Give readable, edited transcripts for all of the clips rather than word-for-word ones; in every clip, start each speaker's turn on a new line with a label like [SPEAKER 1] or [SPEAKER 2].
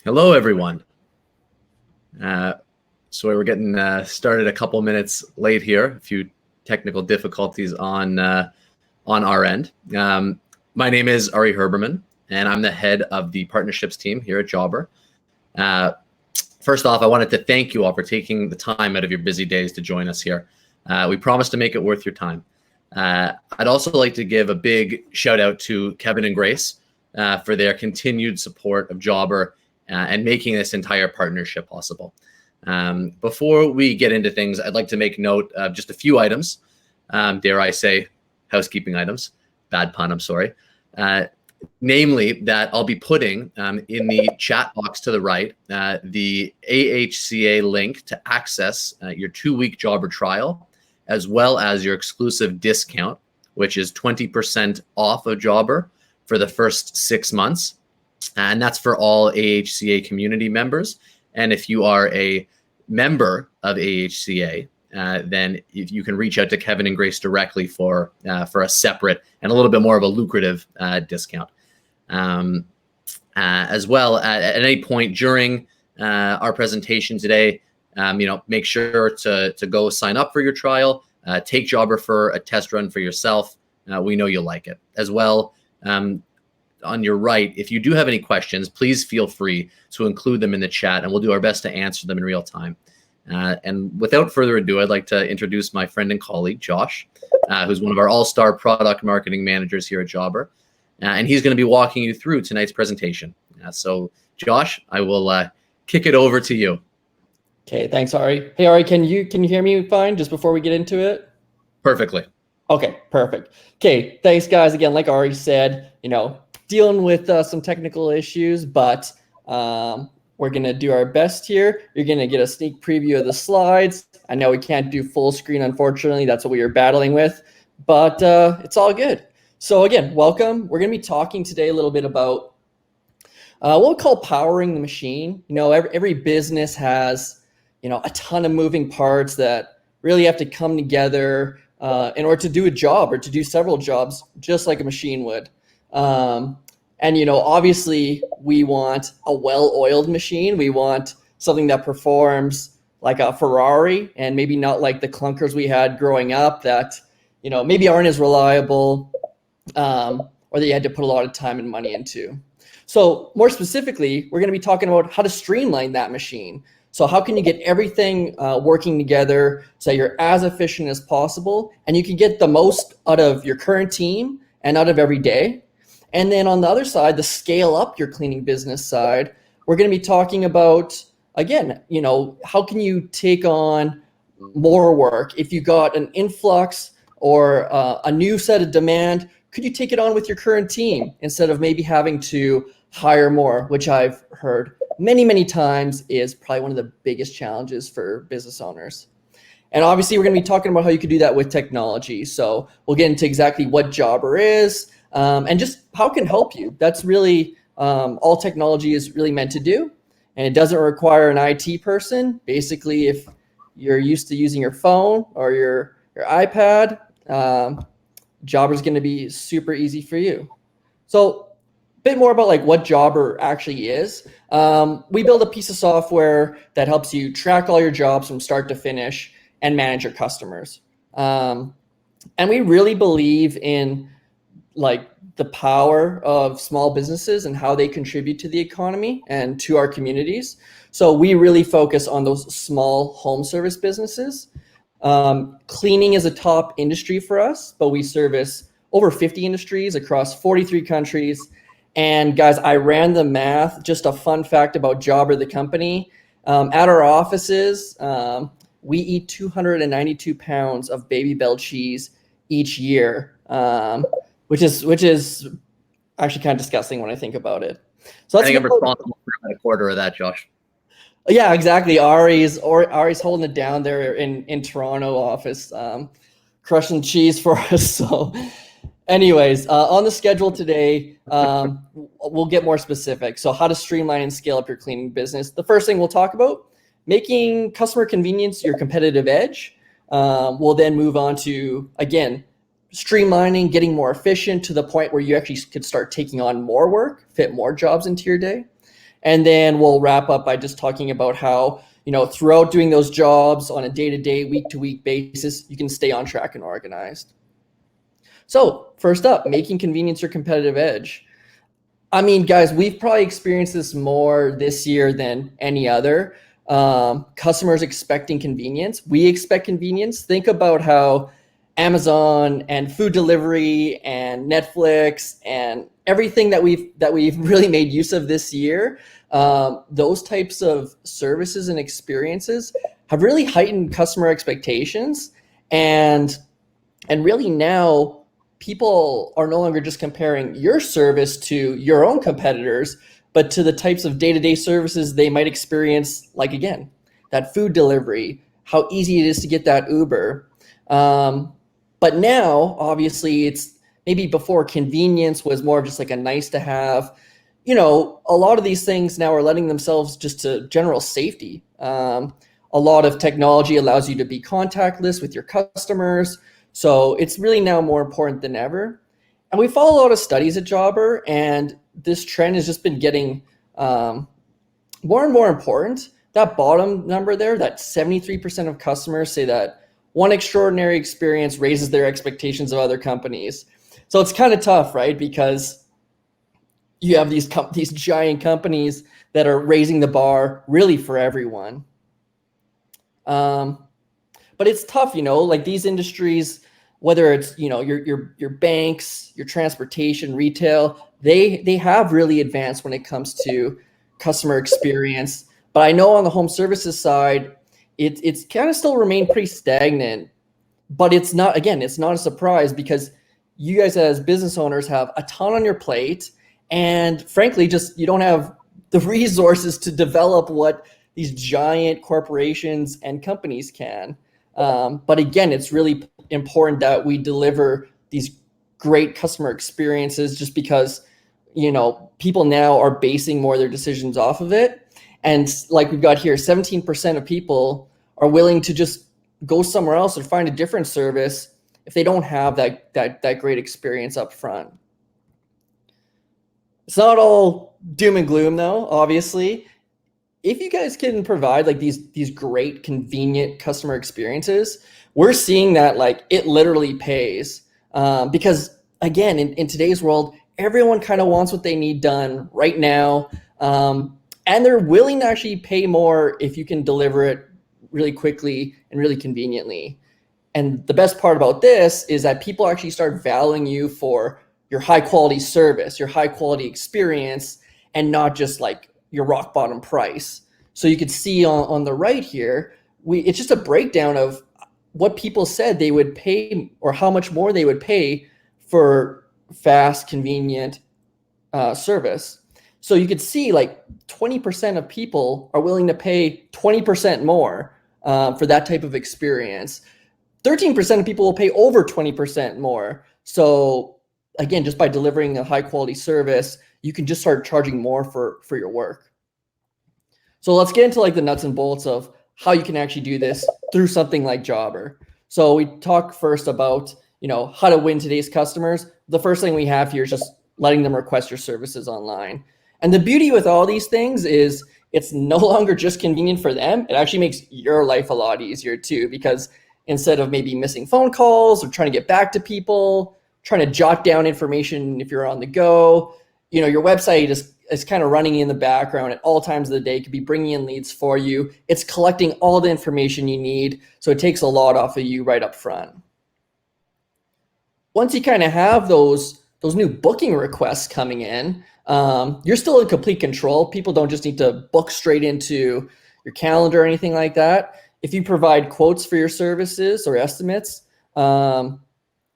[SPEAKER 1] Hello, everyone. Sorry, we're getting started a couple minutes late here. A few technical difficulties on our end. My name is Ari Herberman, and I'm the head of the partnerships team here at Jobber. First off, I wanted to thank you all for taking the time out of your busy days to join us here. We promise to make it worth your time. I'd also like to give a big shout out to Kevin and Grace for their continued support of Jobber and making this entire partnership possible. Before we get into things, I'd like to make note of just a few items, dare I say, housekeeping items. Bad pun, I'm sorry. Namely, that I'll be putting in the chat box to the right the AHCA link to access your 2-week Jobber trial, as well as your exclusive discount, which is 20% off of Jobber for the first 6 months. And that's for all AHCA community members. And if you are a member of AHCA, then you can reach out to Kevin and Grace directly for a separate and a little bit more of a lucrative discount. As well, at any point during our presentation today, make sure to go sign up for your trial, take Jobber for a test run for yourself. We know you'll like it. As well, on your right, if you do have any questions, please feel free to include them in the chat, and we'll do our best to answer them in real time. And without further ado, I'd like to introduce my friend and colleague, Josh, who's one of our all-star product marketing managers here at Jobber. And he's going to be walking you through tonight's presentation. So, Josh, I will kick it over to you.
[SPEAKER 2] Okay, thanks, Ari. Hey, Ari, can you hear me fine just before we get into it?
[SPEAKER 1] Perfectly.
[SPEAKER 2] Okay, perfect. Okay, thanks, guys. Again, like Ari said, dealing with some technical issues, but we're going to do our best here. You're going to get a sneak preview of the slides. I know we can't do full screen, unfortunately. That's what we were battling with, but it's all good. So again, welcome. We're going to be talking today a little bit about what we call powering the machine. Every business has, a ton of moving parts that really have to come together in order to do a job or to do several jobs, just like a machine would. Obviously we want a well-oiled machine. We want something that performs like a Ferrari and maybe not like the clunkers we had growing up that, maybe aren't as reliable or that you had to put a lot of time and money into. So more specifically, we're going to be talking about how to streamline that machine. So how can you get everything working together so you're as efficient as possible and you can get the most out of your current team and out of every day. And then on the other side, the scale up your cleaning business side, we're going to be talking about, again, how can you take on more work? If you got an influx or a new set of demand, could you take it on with your current team instead of maybe having to hire more, which I've heard many, many times is probably one of the biggest challenges for business owners. And obviously, we're going to be talking about how you could do that with technology. So we'll get into exactly what Jobber is and just how it can help you. That's really all technology is really meant to do. And it doesn't require an IT person. Basically, if you're used to using your phone or your iPad, Jobber is going to be super easy for you. So a bit more about what Jobber actually is. We build a piece of software that helps you track all your jobs from start to finish and manage your customers. And we really believe in the power of small businesses and how they contribute to the economy and to our communities. So we really focus on those small home service businesses. Cleaning is a top industry for us, but we service over 50 industries across 43 countries. And guys, I ran the math. Just a fun fact about Jobber, the company. At our offices, we eat 292 pounds of Baby Bell cheese each year, which is actually kind of disgusting when I think about it. So
[SPEAKER 1] I think I'm responsible for about a quarter of that, Josh.
[SPEAKER 2] Yeah, exactly. Ari's holding it down there in Toronto office, crushing cheese for us. So anyways, on the schedule today, we'll get more specific. So how to streamline and scale up your cleaning business. The first thing we'll talk about, making customer convenience your competitive edge. We'll then move on to, again, streamlining, getting more efficient to the point where you actually could start taking on more work, fit more jobs into your day. And then we'll wrap up by just talking about how, throughout doing those jobs on a day-to-day, week-to-week basis, you can stay on track and organized. So first up, making convenience your competitive edge. I mean, guys, we've probably experienced this more this year than any other. Customers expecting convenience. We expect convenience. Think about how Amazon and food delivery and Netflix and everything that we've really made use of this year, those types of services and experiences have really heightened customer expectations, and really now people are no longer just comparing your service to your own competitors, but to the types of day-to-day services they might experience, like, again, that food delivery, how easy it is to get that Uber. But now, obviously, it's maybe before convenience was more of just like a nice to have. A lot of these things now are lending themselves just to general safety. A lot of technology allows you to be contactless with your customers. So it's really now more important than ever. And we follow a lot of studies at Jobber, and this trend has just been getting more and more important. That bottom number there, that 73% of customers say that one extraordinary experience raises their expectations of other companies. So it's kind of tough, right? Because you have these giant companies that are raising the bar really for everyone. But it's tough, like these industries, whether it's, your banks, your transportation, retail, they have really advanced when it comes to customer experience. But I know on the home services side, it's kind of still remained pretty stagnant. But it's not a surprise, because you guys as business owners have a ton on your plate, and frankly, just you don't have the resources to develop what these giant corporations and companies can. But again, it's really important that we deliver these great customer experiences, just because, people now are basing more of their decisions off of it. And like we've got here, 17% of people are willing to just go somewhere else or find a different service if they don't have that great experience up front. It's not all doom and gloom, though, obviously. If you guys can provide like these great, convenient customer experiences, we're seeing that like it literally pays. Because again, in today's world, everyone kind of wants what they need done right now. And they're willing to actually pay more if you can deliver it really quickly and really conveniently. And the best part about this is that people actually start valuing you for your high quality service, your high quality experience, and not just like your rock bottom price. So you can see on the right here, it's just a breakdown of what people said they would pay, or how much more they would pay for fast, convenient service. So you could see like 20% of people are willing to pay 20% more for that type of experience. 13% of people will pay over 20% more. So again, just by delivering a high quality service, you can just start charging more for your work. So let's get into like the nuts and bolts of how you can actually do this through something like Jobber. So we talk first about, how to win today's customers. The first thing we have here is just letting them request your services online. And the beauty with all these things is it's no longer just convenient for them. It actually makes your life a lot easier too, because instead of maybe missing phone calls or trying to get back to people, trying to jot down information if you're on the go, your website is kind of running in the background at all times of the day. It could be bringing in leads for you. It's collecting all the information you need. So it takes a lot off of you right up front. Once you kind of have those new booking requests coming in, you're still in complete control. People don't just need to book straight into your calendar or anything like that. If you provide quotes for your services or estimates,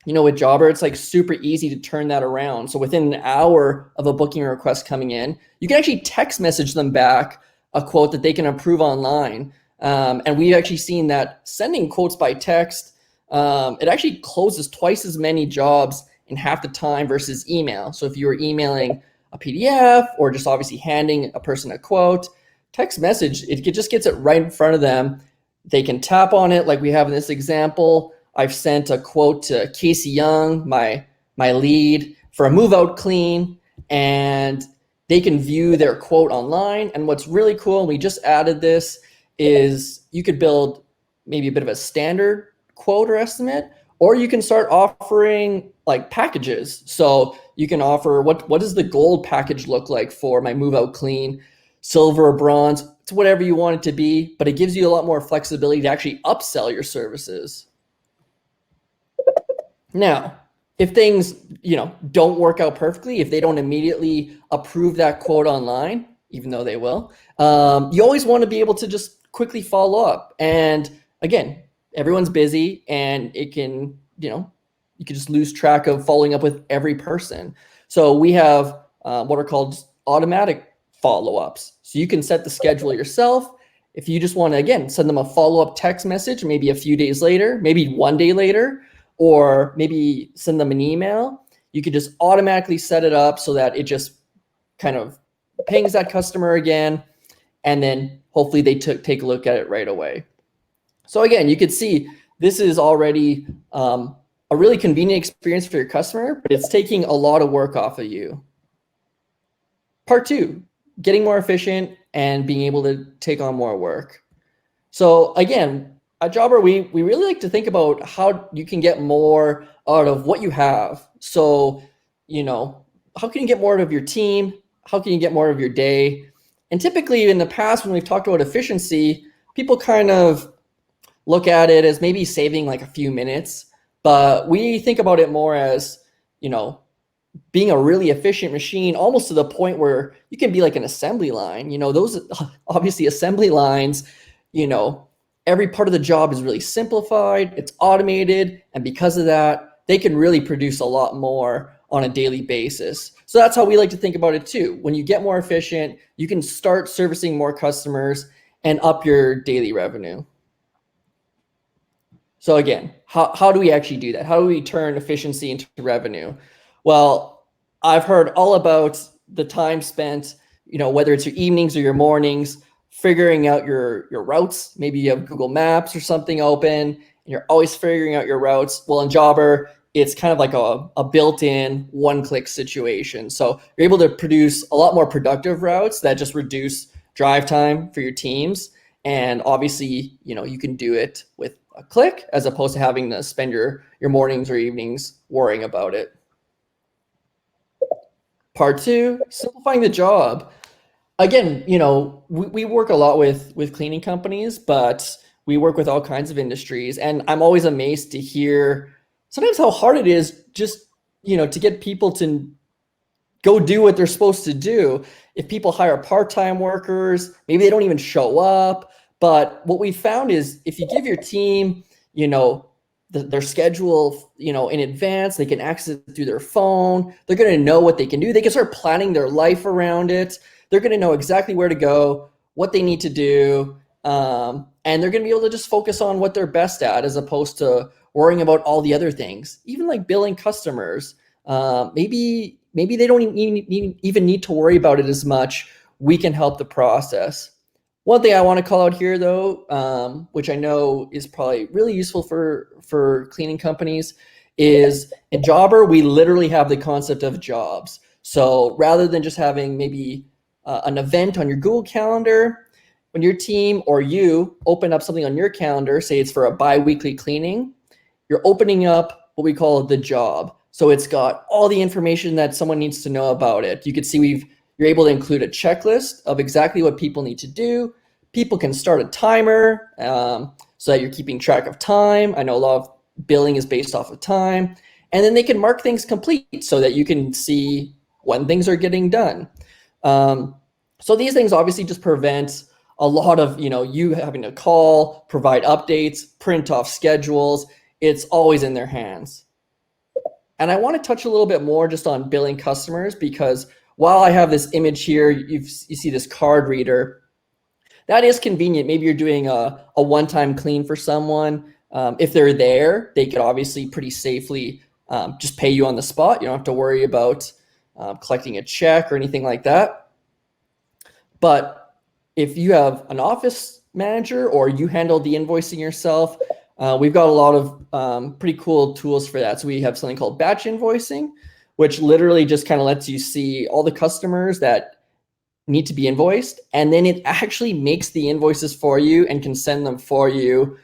[SPEAKER 2] with Jobber, it's like super easy to turn that around. So within an hour of a booking request coming in, you can actually text message them back a quote that they can approve online. And we've actually seen that sending quotes by text, it actually closes twice as many jobs in half the time versus email. So if you were emailing a PDF or just obviously handing a person a quote, text message, it just gets it right in front of them. They can tap on it like we have in this example. I've sent a quote to Casey Young, my lead, for a move out clean, and they can view their quote online. And what's really cool, and we just added this, is you could build maybe a bit of a standard quote or estimate, or you can start offering like packages. So you can offer, what does the gold package look like for my move out clean, silver or bronze? It's whatever you want it to be, but it gives you a lot more flexibility to actually upsell your services. Now, if things, don't work out perfectly, if they don't immediately approve that quote online, even though they will, you always want to be able to just quickly follow up. And again, everyone's busy, and it can, you can just lose track of following up with every person. So we have what are called automatic follow-ups. So you can set the schedule yourself. If you just want to, again, send them a follow-up text message, maybe a few days later, maybe one day later, or maybe send them an email, you could just automatically set it up so that it just kind of pings that customer again, and then hopefully they take a look at it right away. So again, you could see this is already a really convenient experience for your customer, but it's taking a lot of work off of you. Part 2, getting more efficient and being able to take on more work. So again, at Jobber, we really like to think about how you can get more out of what you have. So, how can you get more out of your team? How can you get more of your day? And typically in the past, when we've talked about efficiency, people kind of look at it as maybe saving like a few minutes, but we think about it more as, being a really efficient machine, almost to the point where you can be like an assembly line. Those obviously assembly lines, every part of the job is really simplified, it's automated, and because of that, they can really produce a lot more on a daily basis. So that's how we like to think about it too. When you get more efficient, you can start servicing more customers and up your daily revenue. So again, how do we actually do that? How do we turn efficiency into revenue? Well, I've heard all about the time spent, whether it's your evenings or your mornings, figuring out your routes. Maybe you have Google Maps or something open, and you're always figuring out your routes. Well, in Jobber, it's kind of like a built-in one-click situation. So you're able to produce a lot more productive routes that just reduce drive time for your teams. And obviously, you can do it with a click as opposed to having to spend your mornings or evenings worrying about it. Part 2, simplifying the job. Again, we work a lot with cleaning companies, but we work with all kinds of industries. And I'm always amazed to hear sometimes how hard it is just, to get people to go do what they're supposed to do. If people hire part-time workers, maybe they don't even show up. But what we found is if you give your team, their schedule, in advance, they can access it through their phone. They're going to know what they can do. They can start planning their life around it. They're going to know exactly where to go, what they need to do, and they're going to be able to just focus on what they're best at as opposed to worrying about all the other things. Even like billing customers, maybe they don't even need to worry about it as much. We can help the process. One thing I want to call out here, though, which I know is probably really useful for cleaning companies, is in Jobber, we literally have the concept of jobs. So rather than just having maybe an event on your Google Calendar, when your team or you open up something on your calendar, say it's for a bi-weekly cleaning, you're opening up what we call the job. So it's got all the information that someone needs to know about it. You can see you're able to include a checklist of exactly what people need to do. People can start a timer so that you're keeping track of time. I know a lot of billing is based off of time. And then they can mark things complete so that you can see when things are getting done. So these things obviously just prevent a lot of, you having to call, provide updates, print off schedules. It's always in their hands. And I want to touch a little bit more just on billing customers, because while I have this image here, you see this card reader. That is convenient. Maybe you're doing a one-time clean for someone. If they're there, they could obviously pretty safely just pay you on the spot. You don't have to worry about collecting a check or anything like that. But if you have an office manager or you handle the invoicing yourself, we've got a lot of pretty cool tools for that. So we have something called batch invoicing, which literally just kind of lets you see all the customers that need to be invoiced, and then it actually makes the invoices for you and can send them for you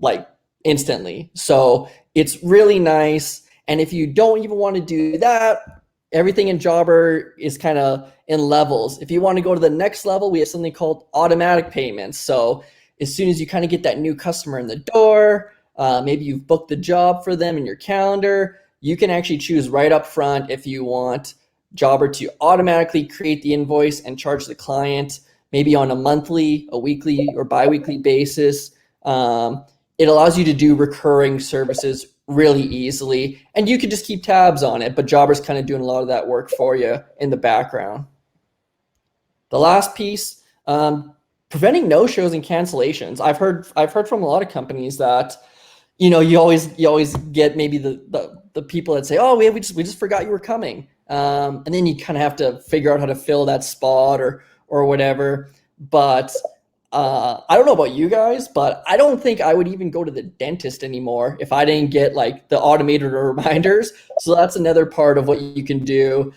[SPEAKER 2] like instantly. So it's really nice. And if you don't even want to do that, everything in Jobber is kind of in levels. If you want to go to the next level, we have something called automatic payments. So as soon as you kind of get that new customer in the door, maybe you've booked the job for them in your calendar, you can actually choose right up front if you want Jobber to automatically create the invoice and charge the client, maybe on a monthly, a weekly, or bi-weekly basis. It allows you to do recurring services really easily, and you can just keep tabs on it, but Jobber's kind of doing a lot of that work for you in the background. The last piece, preventing no-shows and cancellations. I've heard from a lot of companies that, you know, you always get maybe the people that say, oh, we just forgot you were coming, and then you kind of have to figure out how to fill that spot or whatever. But I don't know about you guys, but I don't think I would even go to the dentist anymore if I didn't get like the automated reminders. So that's another part of what you can do.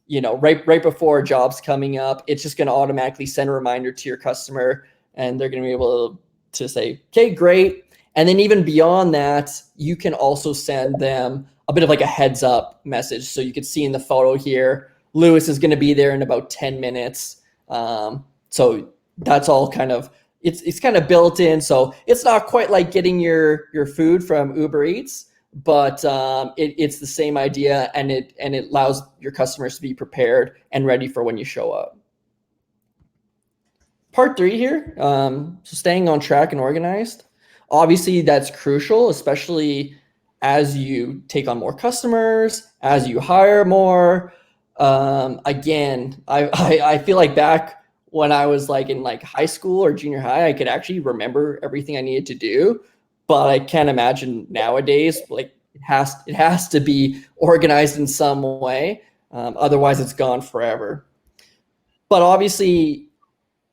[SPEAKER 2] You know, right before a job's coming up, it's just going to automatically send a reminder to your customer, and they're going to be able to say, okay, great. And then even beyond that, you can also send them a bit of like a heads up message. So you can see in the photo here, Lewis is going to be there in about 10 minutes. So that's all kind of, it's kind of built in. So it's not quite like getting your food from Uber Eats, but it's the same idea, and it allows your customers to be prepared and ready for when you show up. Part 3 here, so staying on track and organized. Obviously, that's crucial, especially as you take on more customers, as you hire more. Again, I feel like back when I was like in like high school or junior high, I could actually remember everything I needed to do, but I can't imagine nowadays. Like it has to be organized in some way, otherwise it's gone forever. But obviously,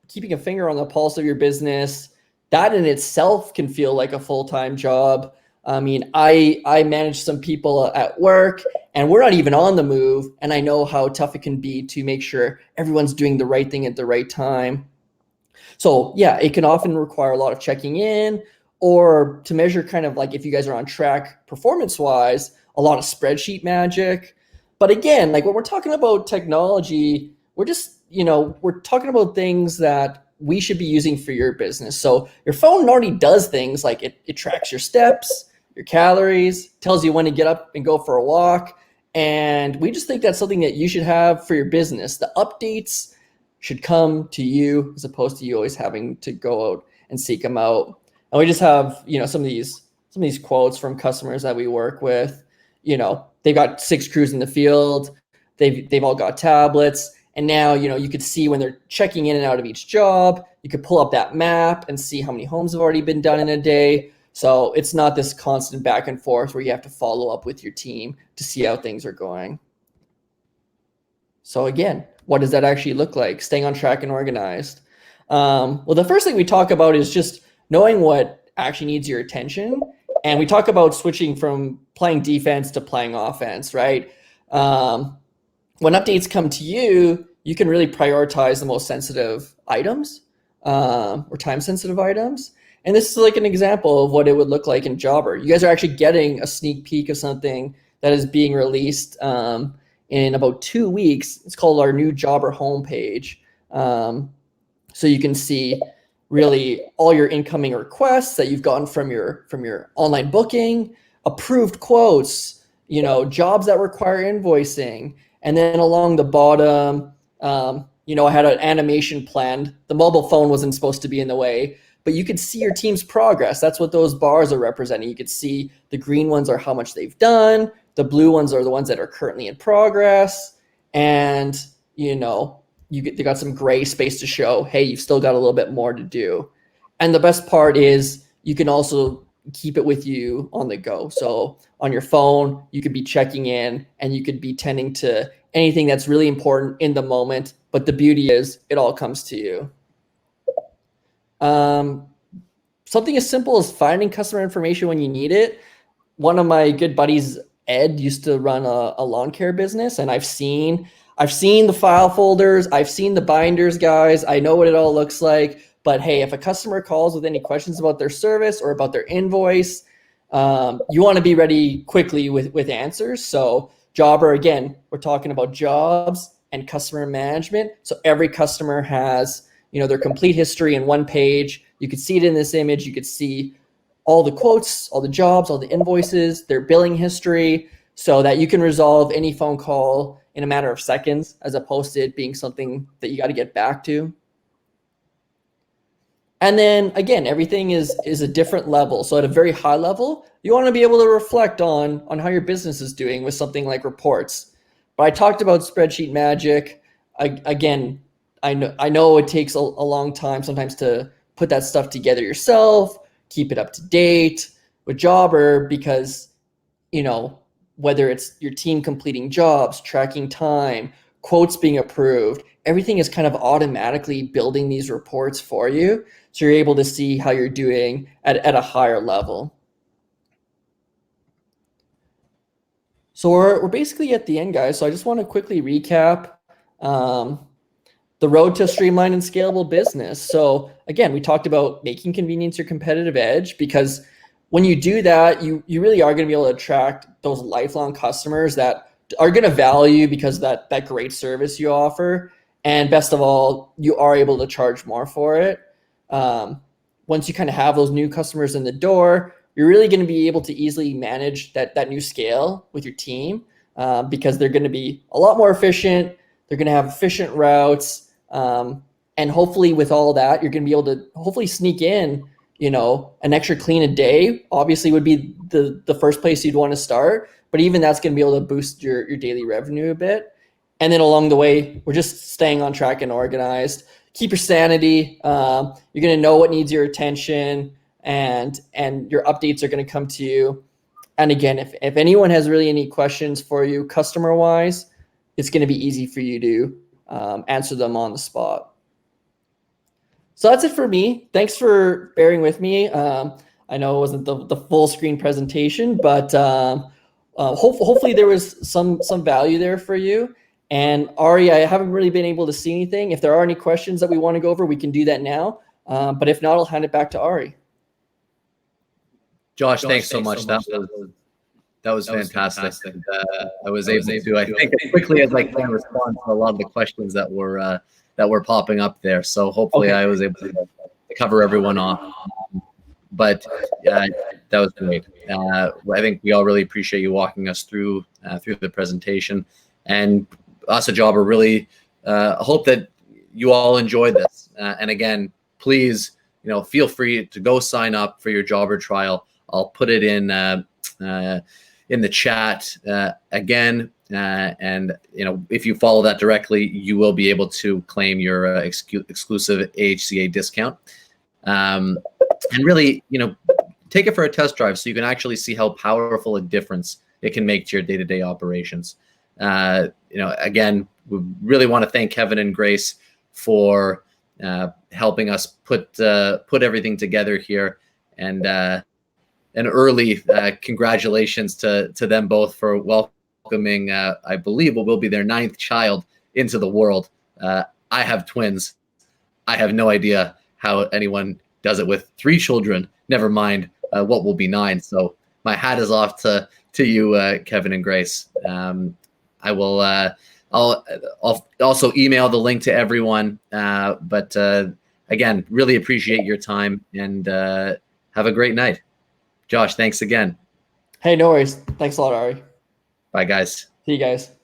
[SPEAKER 2] keeping a finger on the pulse of your business, that in itself can feel like a full-time job. I mean, I manage some people at work, and we're not even on the move, and I know how tough it can be to make sure everyone's doing the right thing at the right time. So yeah, it can often require a lot of checking in, or to measure kind of like if you guys are on track performance-wise, a lot of spreadsheet magic. But again, like when we're talking about technology, we're just, you know, we're talking about things that we should be using for your business. So your phone already does things like it tracks your steps, your calories, tells you when to get up and go for a walk. And we just think that's something that you should have for your business. The updates should come to you as opposed to you always having to go out and seek them out. And we just have, you know, some of these quotes from customers that we work with. You know, they've got 6 crews in the field. They've all got tablets. And now, you know, you could see when they're checking in and out of each job, you could pull up that map and see how many homes have already been done in a day. So it's not this constant back and forth where you have to follow up with your team to see how things are going. So again, what does that actually look like? Staying on track and organized. Well, the first thing we talk about is just knowing what actually needs your attention. And we talk about switching from playing defense to playing offense, right? When updates come to you, you can really prioritize the most sensitive items or time-sensitive items. And this is like an example of what it would look like in Jobber. You guys are actually getting a sneak peek of something that is being released in about 2 weeks. It's called our new Jobber homepage. So you can see really all your incoming requests that you've gotten from your online booking, approved quotes, you know, jobs that require invoicing. And then along the bottom, you know, I had an animation planned. The mobile phone wasn't supposed to be in the way, but you could see your team's progress. That's what those bars are representing. You could see the green ones are how much they've done. The blue ones are the ones that are currently in progress. And, you know, they got some gray space to show, hey, you've still got a little bit more to do. And the best part is you can also keep it with you on the go. So on your phone, you could be checking in and you could be tending to anything that's really important in the moment. But the beauty is it all comes to you. Something as simple as finding customer information when you need it. One of my good buddies, Ed, used to run a lawn care business, and I've seen I've seen the file folders, I've seen the binders, guys. I know what it all looks like. But hey, if a customer calls with any questions about their service or about their invoice, you want to be ready quickly with answers. So Jobber, again, we're talking about jobs and customer management. So every customer has, their complete history in one page. You could see it in this image. You could see all the quotes, all the jobs, all the invoices, their billing history, so that you can resolve any phone call in a matter of seconds, as opposed to it being something that you got to get back to. And then again, everything is a different level. So at a very high level, you want to be able to reflect on how your business is doing with something like reports. But I talked about spreadsheet magic. Again, I know it takes a long time sometimes to put that stuff together yourself, keep it up to date with Jobber, because, whether it's your team completing jobs, tracking time, quotes being approved, everything is kind of automatically building these reports for you. So you're able to see how you're doing at a higher level. So we're basically at the end, guys. So I just want to quickly recap the road to a streamlined and scalable business. So again, we talked about making convenience your competitive edge, because when you do that, you really are going to be able to attract those lifelong customers that are going to value because of that great service you offer. And best of all, you are able to charge more for it. Once you kind of have those new customers in the door, you're really going to be able to easily manage that new scale with your team, because they're going to be a lot more efficient. They're going to have efficient routes. And hopefully with all that, you're going to be able to hopefully sneak in, an extra clean a day obviously would be the first place you'd want to start. But even that's going to be able to boost your daily revenue a bit. And then along the way, we're just staying on track and organized. Keep your sanity. You're going to know what needs your attention, and your updates are going to come to you. And again, if anyone has really any questions for you customer-wise, it's going to be easy for you to answer them on the spot. So that's it for me. Thanks for bearing with me. I know it wasn't the full screen presentation, but hopefully there was some value there for you. And Ari, I haven't really been able to see anything. If there are any questions that we want to go over, we can do that now. But if not, I'll hand it back to Ari.
[SPEAKER 1] Josh, thanks so much. That was fantastic. I was able to, I think, as quickly as I can respond to a lot of the questions that were popping up there. So hopefully I was able to cover everyone off. But that was great. I think we all really appreciate you walking us through the presentation. And us at Jobber really hope that you all enjoyed this. And again, please, feel free to go sign up for your Jobber trial. I'll put it in the chat again. And if you follow that directly, you will be able to claim your exclusive AHCA discount. And really, take it for a test drive so you can actually see how powerful a difference it can make to your day-to-day operations. Again, we really want to thank Kevin and Grace for helping us put everything together here, and an early congratulations to them both for welcoming, I believe, what will be their 9th child into the world. I have twins. I have no idea how anyone does it with 3 children, never mind what will be 9. So my hat is off to you, Kevin and Grace. I'll also email the link to everyone. But again, really appreciate your time, and have a great night. Josh, thanks again.
[SPEAKER 2] Hey, no worries. Thanks a lot, Ari.
[SPEAKER 1] Bye, guys.
[SPEAKER 2] See you guys.